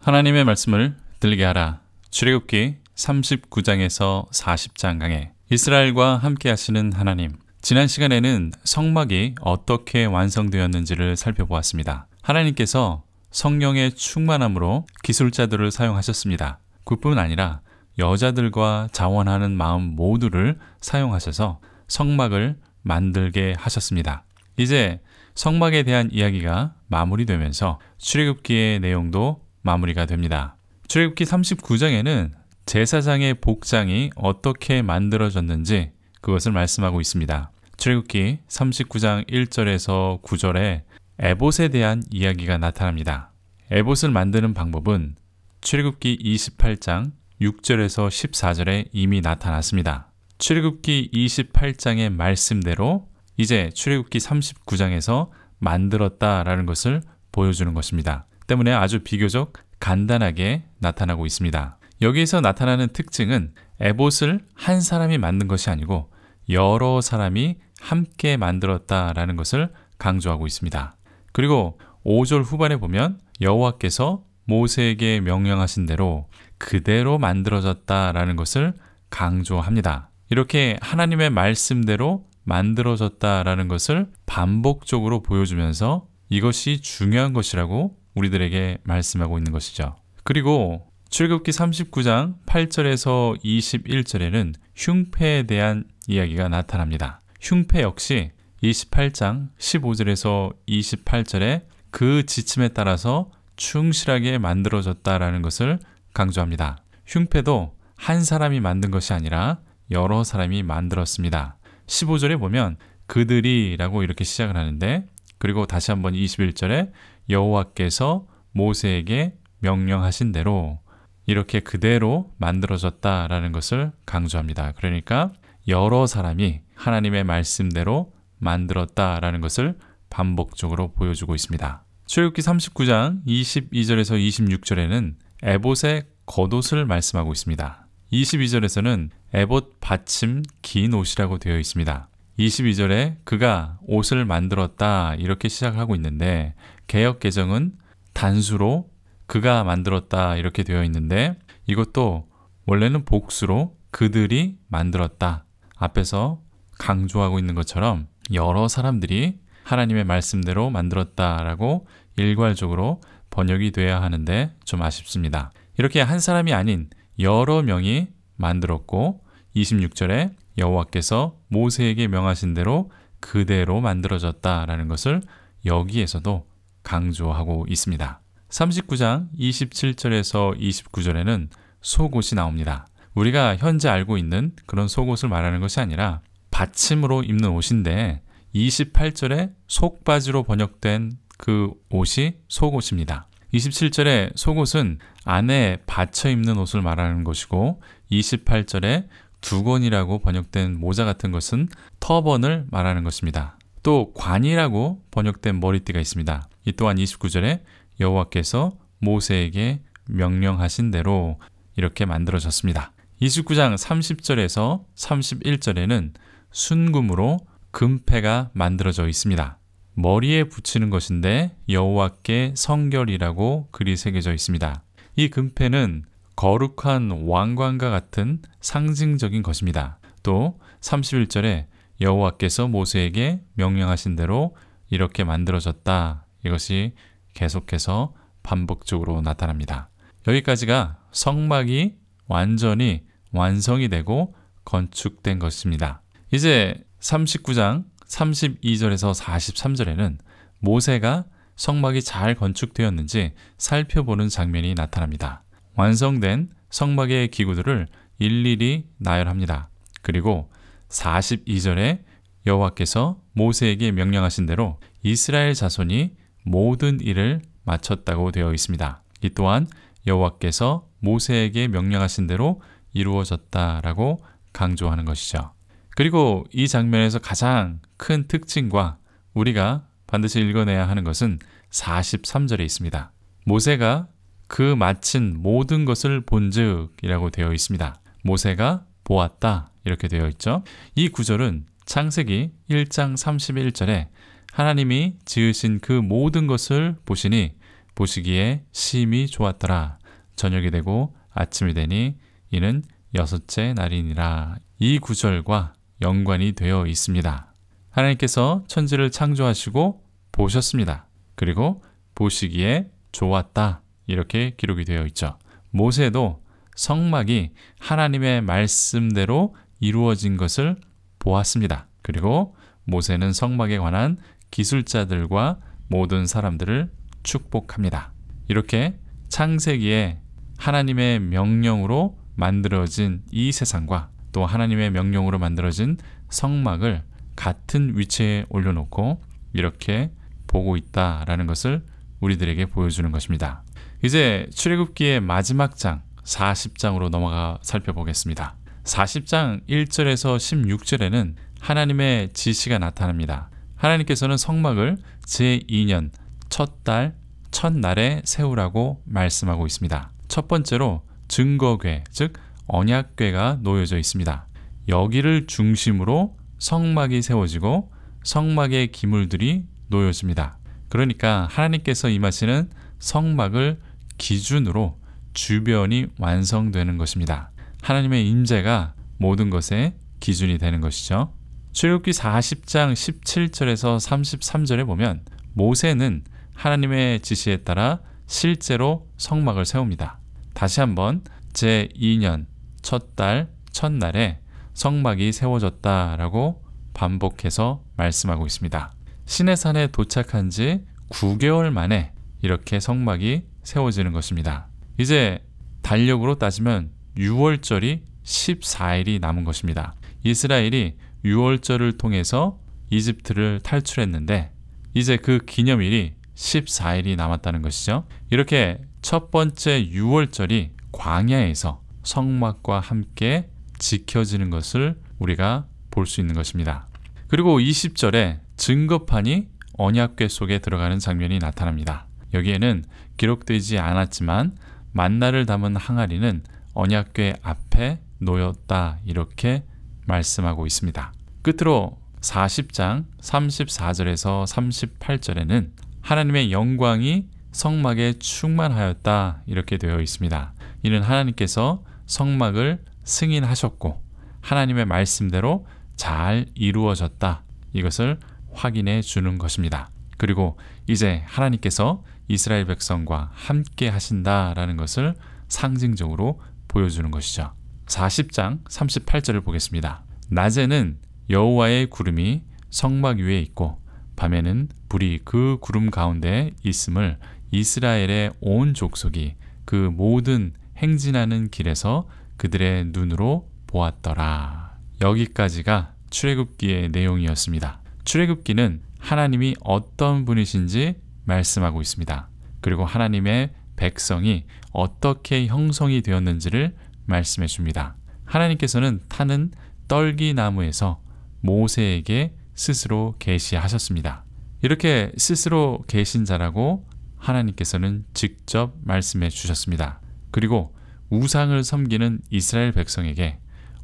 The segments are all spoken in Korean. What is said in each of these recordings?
하나님의 말씀을 들리게 하라. 출애굽기 39장에서 40장 강해. 이스라엘과 함께 하시는 하나님. 지난 시간에는 성막이 어떻게 완성되었는지를 살펴보았습니다. 하나님께서 성령의 충만함으로 기술자들을 사용하셨습니다. 그뿐 아니라 여자들과 자원하는 마음 모두를 사용하셔서 성막을 만들게 하셨습니다. 이제 성막에 대한 이야기가 마무리되면서 출애굽기의 내용도 마무리가 됩니다. 출애굽기 39장에는 제사장의 복장이 어떻게 만들어졌는지 그것을 말씀하고 있습니다. 출애굽기 39장 1절에서 9절에 에봇에 대한 이야기가 나타납니다. 에봇을 만드는 방법은 출애굽기 28장 6절에서 14절에 이미 나타났습니다. 출애굽기 28장의 말씀대로 이제 출애굽기 39장에서 만들었다라는 것을 보여주는 것입니다. 때문에 아주 비교적 간단하게 나타나고 있습니다. 여기에서 나타나는 특징은 에봇을 한 사람이 만든 것이 아니고 여러 사람이 함께 만들었다라는 것을 강조하고 있습니다. 그리고 5절 후반에 보면 여호와께서 모세에게 명령하신 대로 그대로 만들어졌다라는 것을 강조합니다. 이렇게 하나님의 말씀대로 만들어졌다라는 것을 반복적으로 보여주면서 이것이 중요한 것이라고 우리들에게 말씀하고 있는 것이죠. 그리고 출애굽기 39장 8절에서 21절에는 흉패에 대한 이야기가 나타납니다. 흉패 역시 28장 15절에서 28절에 그 지침에 따라서 충실하게 만들어졌다라는 것을 강조합니다. 흉패도 한 사람이 만든 것이 아니라 여러 사람이 만들었습니다. 15절에 보면 그들이 라고 이렇게 시작을 하는데, 그리고 다시 한번 21절에 여호와께서 모세에게 명령하신 대로 이렇게 그대로 만들어졌다라는 것을 강조합니다. 그러니까 여러 사람이 하나님의 말씀대로 만들었다라는 것을 반복적으로 보여주고 있습니다. 출애굽기 39장 22절에서 26절에는 에봇의 겉옷을 말씀하고 있습니다. 22절에서는 에봇 받침 긴 옷이라고 되어 있습니다. 22절에 그가 옷을 만들었다 이렇게 시작하고 있는데, 개역 개정은 단수로 그가 만들었다 이렇게 되어 있는데, 이것도 원래는 복수로 그들이 만들었다 앞에서 강조하고 있는 것처럼 여러 사람들이 하나님의 말씀대로 만들었다라고 일괄적으로 번역이 돼야 하는데 좀 아쉽습니다. 이렇게 한 사람이 아닌 여러 명이 만들었고, 26절에 여호와께서 모세에게 명하신 대로 그대로 만들어졌다라는 것을 여기에서도 강조하고 있습니다. 39장 27절에서 29절에는 속옷이 나옵니다. 우리가 현재 알고 있는 그런 속옷을 말하는 것이 아니라 받침으로 입는 옷인데, 28절에 속바지로 번역된 그 옷이 속옷입니다. 27절에 속옷은 안에 받쳐 입는 옷을 말하는 것이고, 28절에 두건이라고 번역된 모자 같은 것은 터번을 말하는 것입니다. 또 관이라고 번역된 머리띠가 있습니다. 이 또한 29절에 여호와께서 모세에게 명령하신 대로 이렇게 만들어졌습니다. 29장 30절에서 31절에는 순금으로 금패가 만들어져 있습니다. 머리에 붙이는 것인데 여호와께 성결이라고 글이 새겨져 있습니다. 이 금패는 거룩한 왕관과 같은 상징적인 것입니다. 또 31절에 여호와께서 모세에게 명령하신 대로 이렇게 만들어졌다. 이것이 계속해서 반복적으로 나타납니다. 여기까지가 성막이 완전히 완성이 되고 건축된 것입니다. 이제 39장 32절에서 43절에는 모세가 성막이 잘 건축되었는지 살펴보는 장면이 나타납니다. 완성된 성막의 기구들을 일일이 나열합니다. 그리고 42절에 여호와께서 모세에게 명령하신 대로 이스라엘 자손이 모든 일을 마쳤다고 되어 있습니다. 이 또한 여호와께서 모세에게 명령하신 대로 이루어졌다라고 강조하는 것이죠. 그리고 이 장면에서 가장 큰 특징과 우리가 반드시 읽어내야 하는 것은 43절에 있습니다. 모세가 그 마친 모든 것을 본즉이라고 되어 있습니다. 모세가 보았다 이렇게 되어 있죠. 이 구절은 창세기 1장 31절에 하나님이 지으신 그 모든 것을 보시니 보시기에 심히 좋았더라. 저녁이 되고 아침이 되니 이는 6째 날이니라. 이 구절과 연관이 되어 있습니다. 하나님께서 천지를 창조하시고 보셨습니다. 그리고 보시기에 좋았다. 이렇게 기록이 되어 있죠. 모세도 성막이 하나님의 말씀대로 이루어진 것을 보았습니다. 그리고 모세는 성막에 관한 기술자들과 모든 사람들을 축복합니다. 이렇게 창세기에 하나님의 명령으로 만들어진 이 세상과 또 하나님의 명령으로 만들어진 성막을 같은 위치에 올려놓고 이렇게 보고 있다라는 것을 우리들에게 보여주는 것입니다. 이제 출애굽기의 마지막 장 40장으로 넘어가 살펴보겠습니다. 40장 1절에서 16절에는 하나님의 지시가 나타납니다. 하나님께서는 성막을 제2년 첫 달 첫날에 세우라고 말씀하고 있습니다. 첫 번째로 증거궤, 즉 언약궤가 놓여져 있습니다. 여기를 중심으로 성막이 세워지고 성막의 기물들이 놓여집니다. 그러니까 하나님께서 임하시는 성막을 기준으로 주변이 완성되는 것입니다. 하나님의 임재가 모든 것의 기준이 되는 것이죠. 출애굽기 40장 17절에서 33절에 보면 모세는 하나님의 지시에 따라 실제로 성막을 세웁니다. 다시 한번 제2년 첫 달 첫날에 성막이 세워졌다라고 반복해서 말씀하고 있습니다. 시내산에 도착한 지 9개월 만에 이렇게 성막이 세워지는 것입니다. 이제 달력으로 따지면 6월절이 14일이 남은 것입니다. 이스라엘이 6월절을 통해서 이집트를 탈출했는데 이제 그 기념일이 14일이 남았다는 것이죠. 이렇게 첫 번째 6월절이 광야에서 성막과 함께 지켜지는 것을 우리가 볼 수 있는 것입니다. 그리고 20절에 증거판이 언약궤 속에 들어가는 장면이 나타납니다. 여기에는 기록되지 않았지만 만나를 담은 항아리는 언약궤 앞에 놓였다 이렇게 말씀하고 있습니다. 끝으로 40장 34절에서 38절에는 하나님의 영광이 성막에 충만하였다 이렇게 되어 있습니다. 이는 하나님께서 성막을 승인하셨고 하나님의 말씀대로 잘 이루어졌다 이것을 확인해 주는 것입니다. 그리고 이제 하나님께서 이스라엘 백성과 함께 하신다라는 것을 상징적으로 보여주는 것이죠. 40장 38절을 보겠습니다. 낮에는 여호와의 구름이 성막 위에 있고 밤에는 불이 그 구름 가운데 있음을 이스라엘의 온 족속이 그 모든 행진하는 길에서 그들의 눈으로 보았더라. 여기까지가 출애굽기의 내용이었습니다. 출애굽기는 하나님이 어떤 분이신지 말씀하고 있습니다. 그리고 하나님의 백성이 어떻게 형성이 되었는지를 말씀해 줍니다. 하나님께서는 타는 떨기나무에서 모세에게 스스로 계시하셨습니다. 이렇게 스스로 계신 자라고 하나님께서는 직접 말씀해 주셨습니다. 그리고 우상을 섬기는 이스라엘 백성에게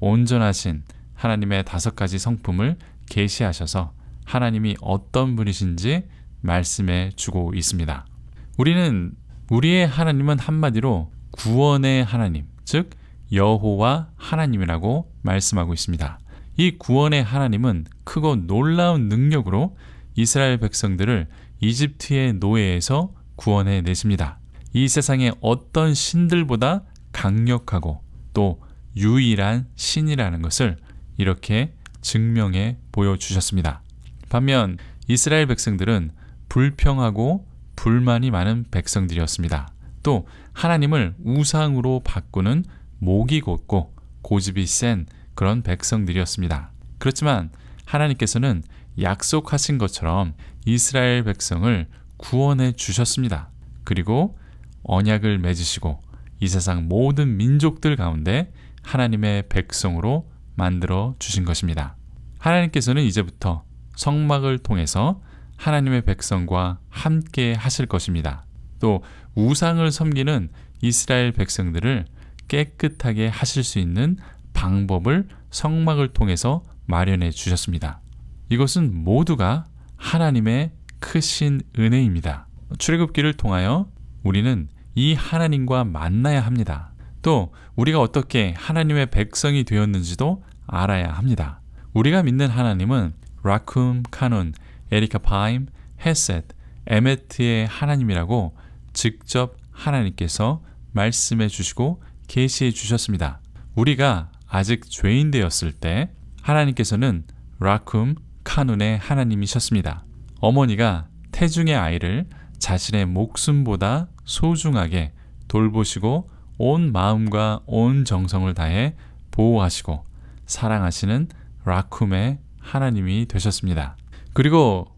온전하신 하나님의 5가지 성품을 계시하셔서 하나님이 어떤 분이신지 말씀해 주고 있습니다. 우리의 하나님은 한마디로 구원의 하나님, 즉 여호와 하나님이라고 말씀하고 있습니다. 이 구원의 하나님은 크고 놀라운 능력으로 이스라엘 백성들을 이집트의 노예에서 구원해 내십니다. 이 세상의 어떤 신들보다 강력하고 또 유일한 신이라는 것을 이렇게 증명해 보여주셨습니다. 반면 이스라엘 백성들은 불평하고 불만이 많은 백성들이었습니다. 또 하나님을 우상으로 바꾸는 목이 곧고 고집이 센 그런 백성들이었습니다. 그렇지만 하나님께서는 약속하신 것처럼 이스라엘 백성을 구원해 주셨습니다. 그리고 언약을 맺으시고 이 세상 모든 민족들 가운데 하나님의 백성으로 만들어 주신 것입니다. 하나님께서는 이제부터 성막을 통해서 하나님의 백성과 함께 하실 것입니다. 또 우상을 섬기는 이스라엘 백성들을 깨끗하게 하실 수 있는 방법을 성막을 통해서 마련해 주셨습니다. 이것은 모두가 하나님의 크신 은혜입니다. 출애굽기를 통하여 우리는 이 하나님과 만나야 합니다. 또 우리가 어떻게 하나님의 백성이 되었는지도 알아야 합니다. 우리가 믿는 하나님은 라쿰, 카눈, 에리카파임, 헤셋, 에메트의 하나님이라고 직접 하나님께서 말씀해 주시고 계시해 주셨습니다. 우리가 아직 죄인 되었을 때 하나님께서는 라쿰, 카눈의 하나님이셨습니다. 어머니가 태중의 아이를 자신의 목숨보다 소중하게 돌보시고 온 마음과 온 정성을 다해 보호하시고 사랑하시는 라쿰의 하나님이 되셨습니다. 그리고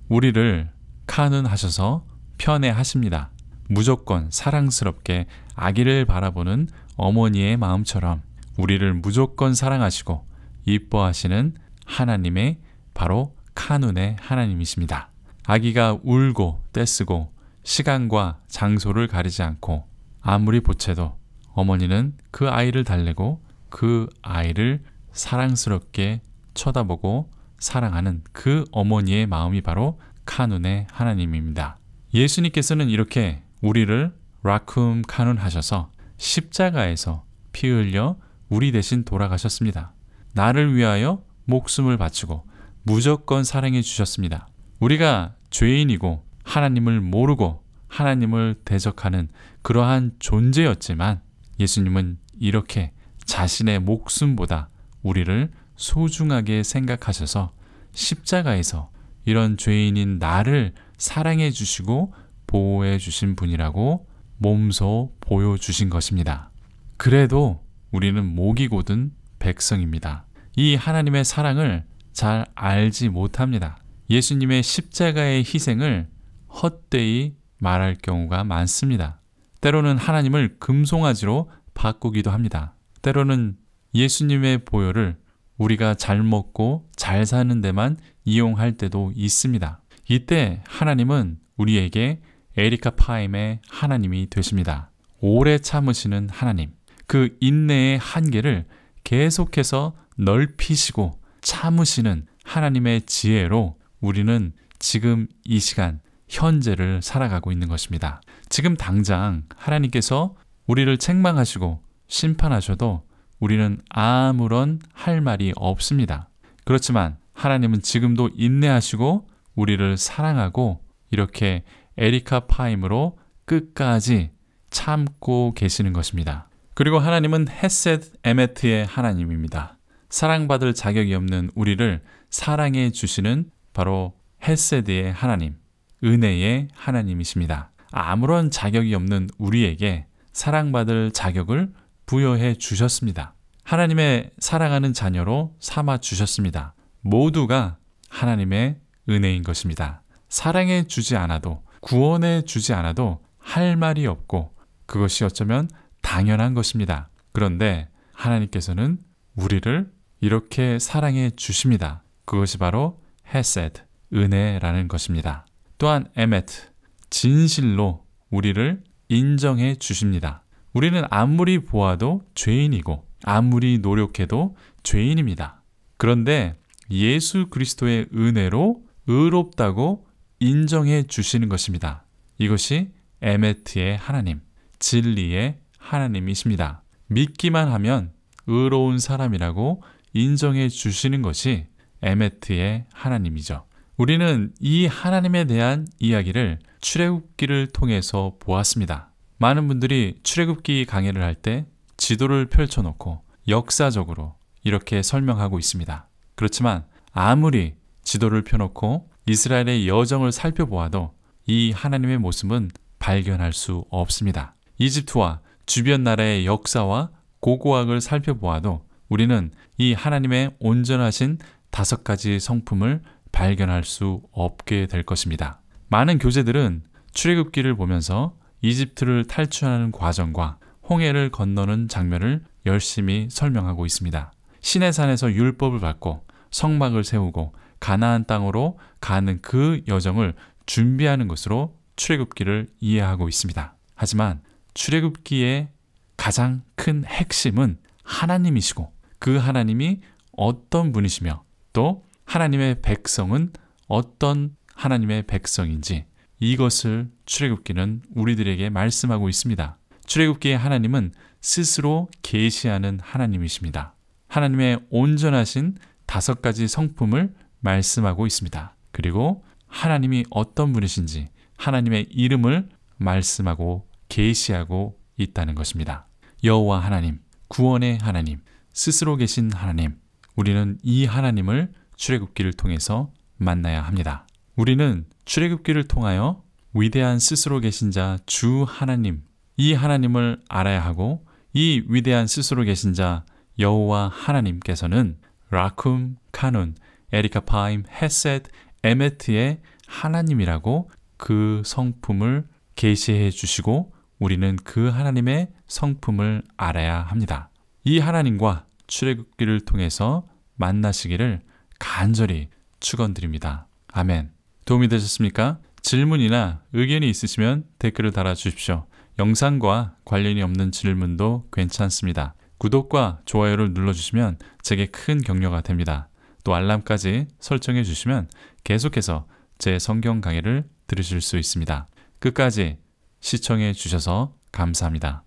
우리를 카눈하셔서 편애하십니다. 무조건 사랑스럽게 아기를 바라보는 어머니의 마음처럼 우리를 무조건 사랑하시고 이뻐하시는 하나님의 바로 카눈의 하나님이십니다. 아기가 울고 떼쓰고 시간과 장소를 가리지 않고 아무리 보채도 어머니는 그 아이를 달래고 그 아이를 사랑스럽게 쳐다보고 사랑하는 그 어머니의 마음이 바로 카눈의 하나님입니다. 예수님께서는 이렇게 우리를 라쿰 카눈 하셔서 십자가에서 피 흘려 우리 대신 돌아가셨습니다. 나를 위하여 목숨을 바치고 무조건 사랑해 주셨습니다. 우리가 죄인이고 하나님을 모르고 하나님을 대적하는 그러한 존재였지만 예수님은 이렇게 자신의 목숨보다 우리를 소중하게 생각하셔서 십자가에서 이런 죄인인 나를 사랑해 주시고 보호해 주신 분이라고 몸소 보여주신 것입니다. 그래도 우리는 목이 곧은 백성입니다. 이 하나님의 사랑을 잘 알지 못합니다. 예수님의 십자가의 희생을 헛되이 말할 경우가 많습니다. 때로는 하나님을 금송아지로 바꾸기도 합니다. 때로는 예수님의 보혈을 우리가 잘 먹고 잘 사는 데만 이용할 때도 있습니다. 이때 하나님은 우리에게 에리카파임의 하나님이 되십니다. 오래 참으시는 하나님, 그 인내의 한계를 계속해서 넓히시고 참으시는 하나님의 지혜로 우리는 지금 이 시간 현재를 살아가고 있는 것입니다. 지금 당장 하나님께서 우리를 책망하시고 심판하셔도 우리는 아무런 할 말이 없습니다. 그렇지만 하나님은 지금도 인내하시고 우리를 사랑하고 이렇게 에리카파임으로 끝까지 참고 계시는 것입니다. 그리고 하나님은 헤셋 에메트의 하나님입니다. 사랑받을 자격이 없는 우리를 사랑해 주시는 바로 헤세드의 하나님, 은혜의 하나님이십니다. 아무런 자격이 없는 우리에게 사랑받을 자격을 부여해 주셨습니다. 하나님의 사랑하는 자녀로 삼아 주셨습니다. 모두가 하나님의 은혜인 것입니다. 사랑해 주지 않아도, 구원해 주지 않아도 할 말이 없고 그것이 어쩌면 당연한 것입니다. 그런데 하나님께서는 우리를 이렇게 사랑해 주십니다. 그것이 바로 헤세드, 은혜라는 것입니다. 또한 에메트, 진실로 우리를 인정해 주십니다. 우리는 아무리 보아도 죄인이고 아무리 노력해도 죄인입니다. 그런데 예수 그리스도의 은혜로 의롭다고 인정해 주시는 것입니다. 이것이 에메트의 하나님, 진리의 하나님이십니다. 믿기만 하면 의로운 사람이라고 인정해 주시는 것이 에메트의 하나님이죠. 우리는 이 하나님에 대한 이야기를 출애굽기를 통해서 보았습니다. 많은 분들이 출애굽기 강해를 할 때 지도를 펼쳐놓고 역사적으로 이렇게 설명하고 있습니다. 그렇지만 아무리 지도를 펴놓고 이스라엘의 여정을 살펴보아도 이 하나님의 모습은 발견할 수 없습니다. 이집트와 주변 나라의 역사와 고고학을 살펴보아도 우리는 이 하나님의 온전하신 5가지 성품을 발견할 수 없게 될 것입니다. 많은 교재들은 출애굽기를 보면서 이집트를 탈출하는 과정과 홍해를 건너는 장면을 열심히 설명하고 있습니다. 시내산에서 율법을 받고 성막을 세우고 가나안 땅으로 가는 그 여정을 준비하는 것으로 출애굽기를 이해하고 있습니다. 하지만 출애굽기의 가장 큰 핵심은 하나님이시고 그 하나님이 어떤 분이시며 또 하나님의 백성은 어떤 하나님의 백성인지 이것을 출애굽기는 우리들에게 말씀하고 있습니다. 출애굽기의 하나님은 스스로 계시하는 하나님이십니다. 하나님의 온전하신 5가지 성품을 말씀하고 있습니다. 그리고 하나님이 어떤 분이신지 하나님의 이름을 말씀하고 계시하고 있다는 것입니다. 여호와 하나님, 구원의 하나님, 스스로 계신 하나님, 우리는 이 하나님을 출애굽기를 통해서 만나야 합니다. 우리는 출애굽기를 통하여 위대한 스스로 계신 자 주 하나님, 이 하나님을 알아야 하고 이 위대한 스스로 계신 자 여호와 하나님께서는 라쿰, 카눈, 에리카파임, 헤셋, 에메트의 하나님이라고 그 성품을 계시해 주시고 우리는 그 하나님의 성품을 알아야 합니다. 이 하나님과 출애굽기를 통해서 만나시기를 간절히 축원드립니다. 아멘. 도움이 되셨습니까? 질문이나 의견이 있으시면 댓글을 달아주십시오. 영상과 관련이 없는 질문도 괜찮습니다. 구독과 좋아요를 눌러주시면 제게 큰 격려가 됩니다. 또 알람까지 설정해 주시면 계속해서 제 성경 강의를 들으실 수 있습니다. 끝까지 시청해 주셔서 감사합니다.